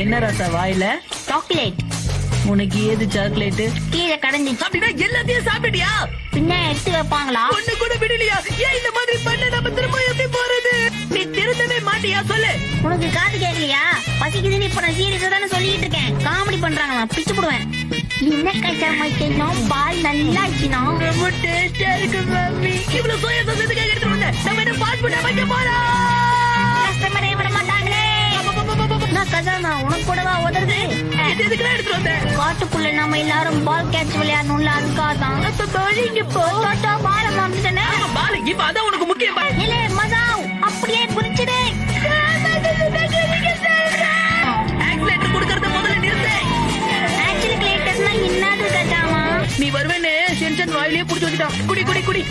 என்ன ராசா வாயில? சாக்லேட். உனக்கு ஏது சாக்லேட்? கீழே கடந்துச்சு. அப்படின்னா எல்லாத்தையும் சாப்பிட்டியா? பின்ன எடுத்து வைப்பாங்களா? ஒண்ணு கூட விடலையா? ஏன் இந்த மாதிரி பண்ண? நம்ம திரும்ப எப்படி போறது? நீ திருந்தவே மாட்டியா? சொல்லு. உனக்கு காது கேட்கலையா? பசிக்குதுன்னு இப்ப நான் சீரியஸா தானே சொல்லிட்டு இருக்கேன். காமெடி பண்றாங்களா? பிச்சு போடுவேன். என்ன கஷ்டமாயிட்டேன்னா பால் நல்லா ஆச்சுனா ரொம்ப டேஸ்டா இருக்கு மம்மி. இவ்வளவு சோயா சாஸ் எதுக்காக எடுத்துட்டு வந்த? நம்ம என்ன ஃபாஸ்ட் ஃபுட் வைக்க போறோம்? கஸ்டமரே விட மாட்டாங்களே. நான் கஜானா உனக்கு கூடவா உதறது? இது எதுக்குலாம் எடுத்துட்டு வந்த? காட்டுக்குள்ள நம்ம எல்லாரும் பால் கேட்ச் விளையாடணும்ல, அதுக்காக தான். இங்க போ. பால மாமிட்டனே. பால் இப்ப அதான் உனக்கு முக்கியம். இல்ல மசாவ் அப்படியே புரிச்சுடு. ஆக்சிலேட்டர் கொடுக்கறத முதல்ல நிறுத்து. ஆக்சிலேட்டர்னா என்னது கஜாமா? நீ வருவேன்னு சென்சன் வாயிலே புடிச்சு வச்சுட்டான். குடி குடி குடி.